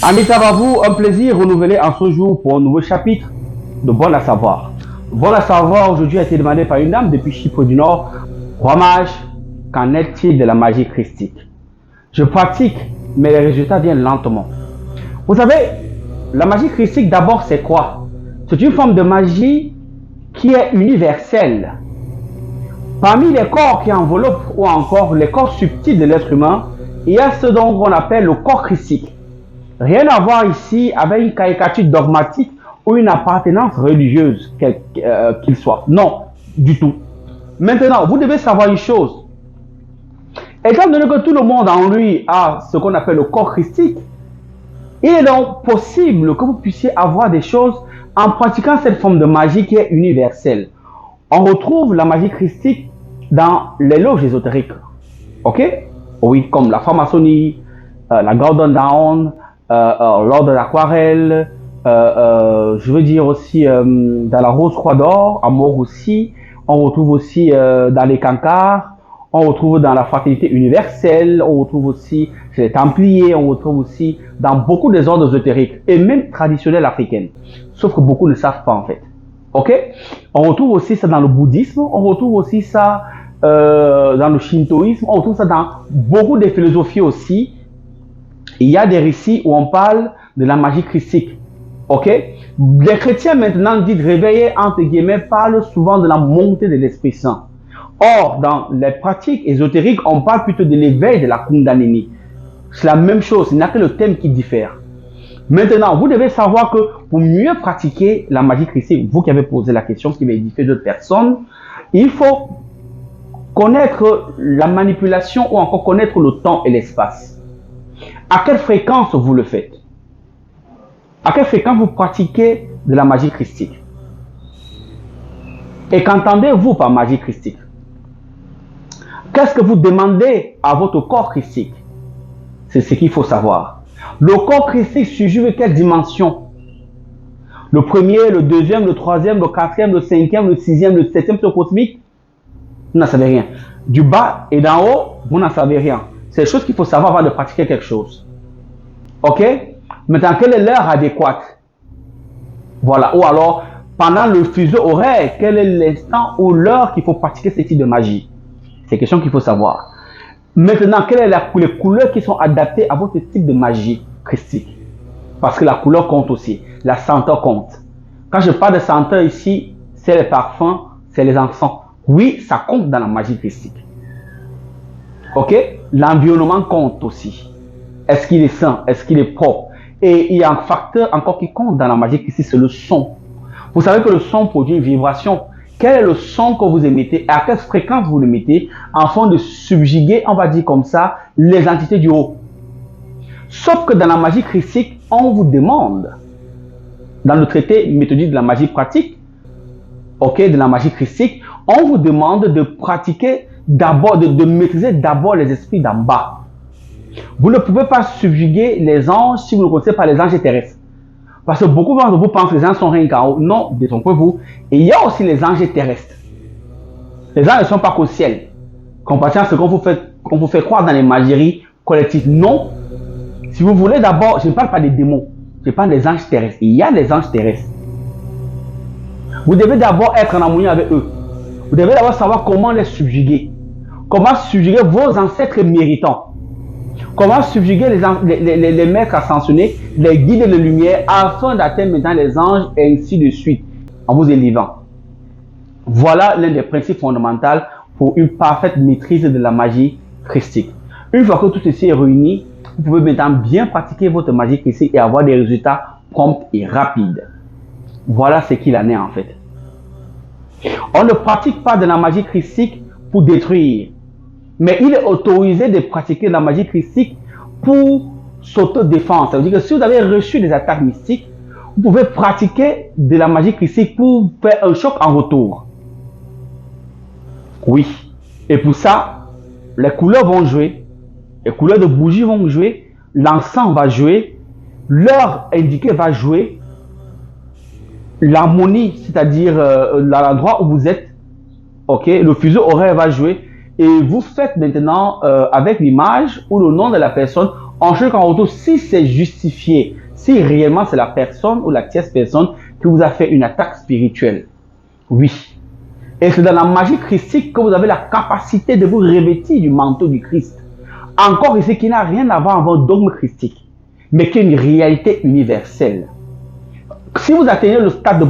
Amis vous, un plaisir renouvelé en ce jour pour un nouveau chapitre de Bon à savoir. Bon à savoir aujourd'hui a été demandé par une dame depuis Chypre du Nord. Roi mage, qu'en est-il de la magie christique? Je pratique, mais les résultats viennent lentement. Vous savez, la magie christique d'abord c'est quoi? C'est une forme de magie qui est universelle. Parmi les corps qui enveloppent ou encore les corps subtils de l'être humain, il y a ce dont on appelle le corps christique. Rien à voir ici avec une caricature dogmatique ou une appartenance religieuse, qu'il soit. Non, du tout. Maintenant, vous devez savoir une chose. Étant donné que tout le monde en lui a ce qu'on appelle le corps christique, il est donc possible que vous puissiez avoir des choses en pratiquant cette forme de magie qui est universelle. On retrouve la magie christique dans les loges ésotériques. Ok? Oui, comme la franc-maçonnerie, la Golden Dawn, l'ordre de l'aquarelle, je veux dire aussi dans la Rose Croix d'Or, à Mort aussi, on retrouve aussi dans les cancars, on retrouve dans la fraternité universelle, on retrouve aussi chez les Templiers, on retrouve aussi dans beaucoup des ordres ésotériques et même traditionnels africains. Sauf que beaucoup ne savent pas en fait. Ok? On retrouve aussi ça dans le bouddhisme, on retrouve aussi ça dans le shintoïsme, on retrouve ça dans beaucoup de philosophies aussi. Il y a des récits où on parle de la magie christique. Ok? Les chrétiens maintenant dits réveillés, entre guillemets, parlent souvent de la montée de l'Esprit Saint. Or, dans les pratiques ésotériques, on parle plutôt de l'éveil de la Kundalini. C'est la même chose, il n'y a que le thème qui diffère. Maintenant, vous devez savoir que pour mieux pratiquer la magie christique, vous qui avez posé la question, qui va édifier d'autres personnes, il faut connaître la manipulation ou encore connaître le temps et l'espace. À quelle fréquence vous le faites? À quelle fréquence vous pratiquez de la magie christique? Et qu'entendez-vous par magie christique? Qu'est-ce que vous demandez à votre corps christique? C'est ce qu'il faut savoir. Le corps christique surjoue quelle dimension? Le premier, le deuxième, le troisième, le quatrième, le cinquième, le sixième, le septième, le cosmique? Vous n'en savez rien. Du bas et d'en haut, vous n'en savez rien. C'est des choses qu'il faut savoir avant de pratiquer quelque chose. Ok? Maintenant, quelle est l'heure adéquate? Voilà. Ou alors, pendant le fuseau horaire, quel est l'instant ou l'heure qu'il faut pratiquer ce type de magie? C'est une question qu'il faut savoir. Maintenant, quelles sont les couleurs qui sont adaptées à votre type de magie christique? Parce que la couleur compte aussi. La senteur compte. Quand je parle de senteur ici, c'est les parfums, c'est les encens. Oui, ça compte dans la magie christique. Ok? L'environnement compte aussi. Est-ce qu'il est sain? Est-ce qu'il est propre? Et il y a un facteur encore qui compte dans la magie christique, c'est le son. Vous savez que le son produit une vibration. Quel est le son que vous émettez? À quelle fréquence vous le mettez? Afin de subjuguer, on va dire comme ça, les entités du haut. Sauf que dans la magie christique, on vous demande, dans le traité méthodique de la magie pratique, ok, de la magie christique, on vous demande de pratiquer d'abord, de maîtriser d'abord les esprits d'en bas. Vous ne pouvez pas subjuguer les anges si vous ne connaissez pas les anges terrestres. Parce que beaucoup d'entre vous pensent que les anges sont rien qu'en haut. Non, détrompez-vous. Et il y a aussi les anges terrestres. Les anges ne sont pas qu'au ciel. Compatissant ce qu'on vous fait croire dans les magieries collectives. Non. Si vous voulez d'abord, je ne parle pas des démons. Je parle des anges terrestres. Il y a les anges terrestres. Vous devez d'abord être en harmonie avec eux. Vous devez d'abord savoir comment les subjuguer. Comment subjuguer vos ancêtres méritants. Comment subjuguer les maîtres ascensionnés, les guides de lumière, afin d'atteindre maintenant les anges et ainsi de suite, en vous élevant. Voilà l'un des principes fondamentaux pour une parfaite maîtrise de la magie christique. Une fois que tout ceci est réuni, vous pouvez maintenant bien pratiquer votre magie christique et avoir des résultats prompts et rapides. Voilà ce qu'il en est en fait. On ne pratique pas de la magie christique pour détruire. Mais il est autorisé de pratiquer la magie christique pour s'autodéfendre. Ça veut dire que si vous avez reçu des attaques mystiques, vous pouvez pratiquer de la magie christique pour faire un choc en retour. Oui. Et pour ça, les couleurs vont jouer. Les couleurs de bougies vont jouer. L'encens va jouer. L'heure indiquée va jouer. L'harmonie, c'est-à-dire l'endroit où vous êtes. Ok. Le fuseau horaire va jouer. Et vous faites maintenant, avec l'image ou le nom de la personne, On cherche en retour si c'est justifié, si réellement c'est la personne ou la tierce personne qui vous a fait une attaque spirituelle. Oui. Et c'est dans la magie christique que vous avez la capacité de vous revêtir du manteau du Christ. Encore ici, qui n'a rien à voir avec un dogme christique, mais qui est une réalité universelle. Si vous atteignez le stade de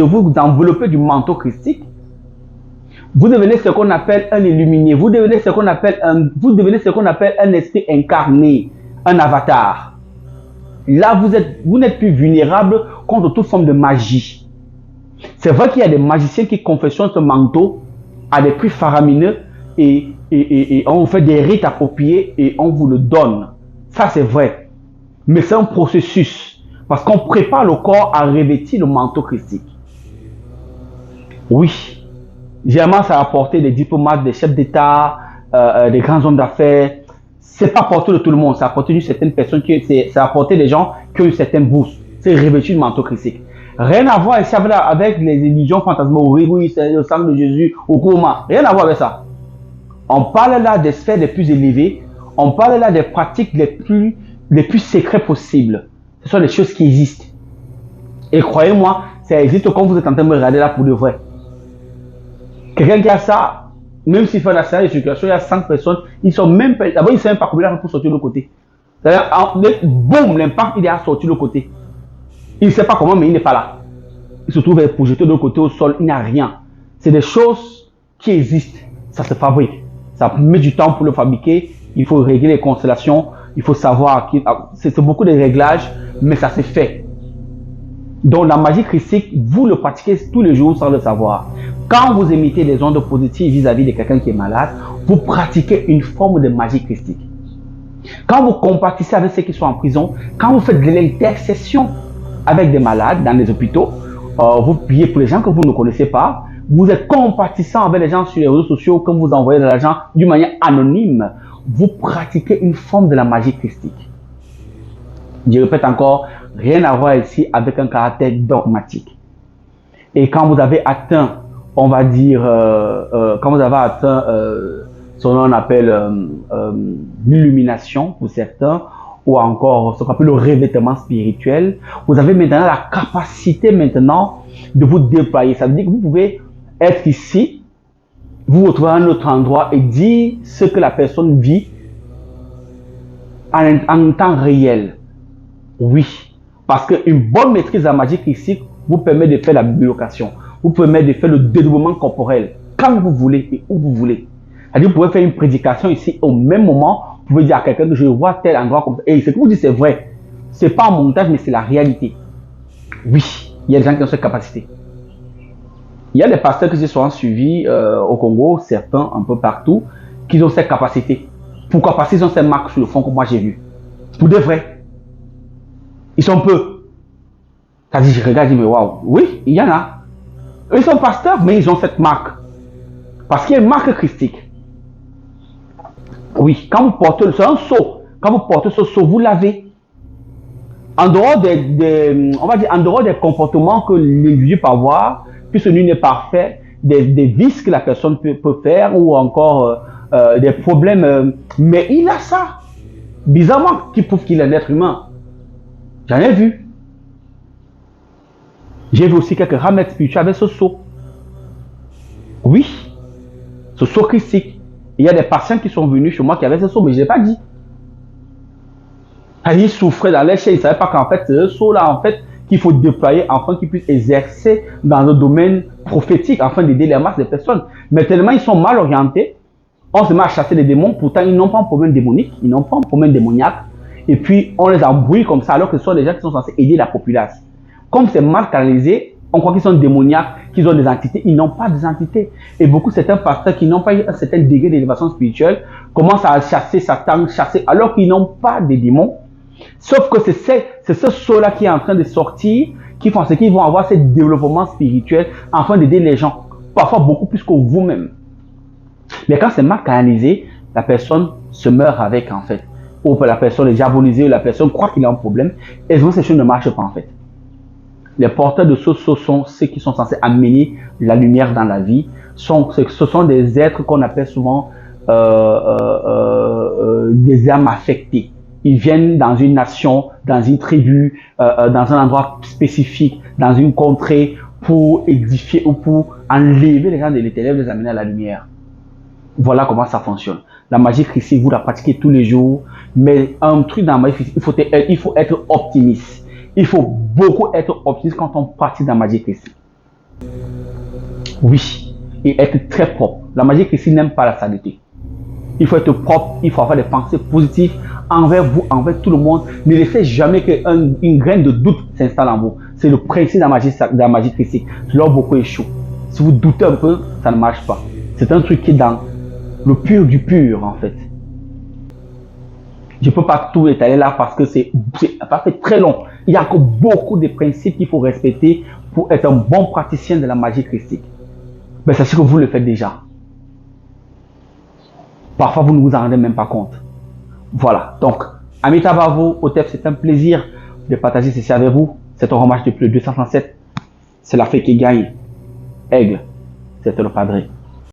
vous envelopper du manteau christique, vous devenez ce qu'on appelle un illuminé, vous devenez ce qu'on appelle un esprit incarné, un avatar. Là, vous n'êtes plus vulnérable contre toute forme de magie. C'est vrai qu'il y a des magiciens qui confectionnent ce manteau à des prix faramineux et on vous fait des rites appropriés et on vous le donne. Ça, c'est vrai. Mais c'est un processus parce qu'on prépare le corps à revêtir le manteau christique. Oui. Généralement, ça a apporté des diplomates, des chefs d'État, des grands hommes d'affaires. C'est pas porté de tout le monde. Ça a apporté une certaine personne ça a apporté des gens qui ont une certaine bourse. C'est revêtu du manteau christique. Rien à voir ici avec les illusions fantasmagoriques, oui, c'est le sang de Jésus, ou comment. Rien à voir avec ça. On parle là des sphères les plus élevées. On parle là des pratiques les plus secrètes possibles. Ce sont des choses qui existent. Et croyez-moi, ça existe quand vous êtes en train de me regarder là pour de vrai. Quelqu'un qui a ça, même s'il fait la séance de circulation, il y a 5 personnes, ils sont même pas, d'abord ils ne savent même pas combien pour sortir de l'autre côté. C'est-à-dire, boum, l'impact, il est à sortir de l'autre côté. Il ne sait pas comment, mais il n'est pas là. Il se trouve projeté de l'autre côté au sol, il n'a rien. C'est des choses qui existent, ça se fabrique. Ça met du temps pour le fabriquer, il faut régler les constellations, il faut savoir, c'est beaucoup de réglages, mais ça se fait. Donc la magie christique, vous le pratiquez tous les jours sans le savoir. Quand vous émettez des ondes positives vis-à-vis de quelqu'un qui est malade, vous pratiquez une forme de magie christique. Quand vous compatissez avec ceux qui sont en prison, quand vous faites de l'intercession avec des malades dans les hôpitaux, vous priez pour les gens que vous ne connaissez pas, vous êtes compatissant avec les gens sur les réseaux sociaux, comme vous envoyez de l'argent d'une manière anonyme, vous pratiquez une forme de la magie christique. Je répète encore, rien à voir ici avec un caractère dogmatique. Et quand vous avez atteint, on va dire, quand vous avez atteint ce qu'on appelle l'illumination pour certains, ou encore ce qu'on appelle le revêtement spirituel, vous avez maintenant la capacité maintenant de vous déployer. Ça veut dire que vous pouvez être ici, vous retrouver à un autre endroit et dire ce que la personne vit en temps réel. Oui, parce qu'une bonne maîtrise de la magie christique vous permet de faire la bilocation, vous permet de faire le dédoublement corporel quand vous voulez et où vous voulez. C'est-à-dire, vous pouvez faire une prédication ici au même moment, vous pouvez dire à quelqu'un que je vois tel endroit comme ça. Et ce que vous dites, c'est vrai. Ce n'est pas un montage, mais c'est la réalité. Oui, il y a des gens qui ont cette capacité. Il y a des pasteurs qui se sont suivis au Congo, certains un peu partout, qui ont cette capacité. Pourquoi? Parce qu'ils ont cette marque sur le front que moi j'ai vu. Pour de vrai. Ils sont peu. C'est-à-dire, je regarde, je dis, mais waouh, oui, il y en a. Ils sont pasteurs, mais ils ont cette marque. Parce qu'il y a une marque christique. Oui, quand vous portez, c'est un seau. Quand vous portez ce seau, vous l'avez. En dehors on va dire, en dehors des comportements que l'individu peut avoir, puisque nul n'est parfait, des vices que la personne peut faire, ou encore des problèmes. Mais il a ça. Bizarrement, qui prouve qu'il est un être humain. J'en ai vu. J'ai vu aussi quelques ramètres spirituels avec ce seau. Oui, ce seau christique. Il y a des patients qui sont venus chez moi qui avaient ce seau, mais je ne l'ai pas dit. Ils souffraient dans les chaînes, ils ne savaient pas qu'en fait, c'est ce seau-là, en fait, qu'il faut déployer afin qu'ils puissent exercer dans le domaine prophétique, afin d'aider les masses de personnes. Mais tellement ils sont mal orientés, on se met à chasser les démons, pourtant ils n'ont pas un problème démonique, ils n'ont pas un problème démoniaque, et puis on les embrouille comme ça, alors que ce sont des gens qui sont censés aider la populace. Comme c'est mal canalisé, on croit qu'ils sont démoniaques, qu'ils ont des entités. Ils n'ont pas des entités. Et beaucoup, certains pasteurs qui n'ont pas eu un certain degré d'élévation spirituelle commencent à chasser Satan, alors qu'ils n'ont pas de démons. Sauf que c'est ce saut-là qui est en train de sortir, qui font ce qu'ils vont avoir ce développement spirituel afin d'aider les gens. Parfois beaucoup plus que vous-même. Mais quand c'est mal canalisé, la personne se meurt avec en fait. Ou la personne est diabolisée, ou la personne croit qu'il a un problème. Et ces choses ne marchent pas en fait. Les porteurs de ce sceau sont ceux qui sont censés amener la lumière dans la vie. Ce sont des êtres qu'on appelle souvent des âmes affectées. Ils viennent dans une nation, dans une tribu, dans un endroit spécifique, dans une contrée pour édifier ou pour enlever les gens de l'éternel, les amener à la lumière. Voilà comment ça fonctionne. La magie christique, vous la pratiquez tous les jours, mais un truc dans la magie christique, il faut être optimiste. Il faut beaucoup être optimiste quand on pratique la magie christique. Oui, et être très propre. La magie christique n'aime pas la saleté. Il faut être propre, il faut avoir des pensées positives envers vous, envers tout le monde. Ne laissez jamais qu'une graine de doute s'installe en vous. C'est le principe de la magie christique. Là, beaucoup échouent. Si vous doutez un peu, ça ne marche pas. C'est un truc qui est dans le pur du pur, en fait. Je ne peux pas tout étaler là parce que c'est très long. Il y a encore beaucoup de principes qu'il faut respecter pour être un bon praticien de la magie christique. Mais sachez que vous le faites déjà. Parfois, vous ne vous en rendez même pas compte. Voilà. Donc, Amita Bravo, Otef, c'est un plaisir de partager ceci avec vous. C'est un hommage depuis le 237. C'est la fée qui gagne. Aigle, c'est le padré.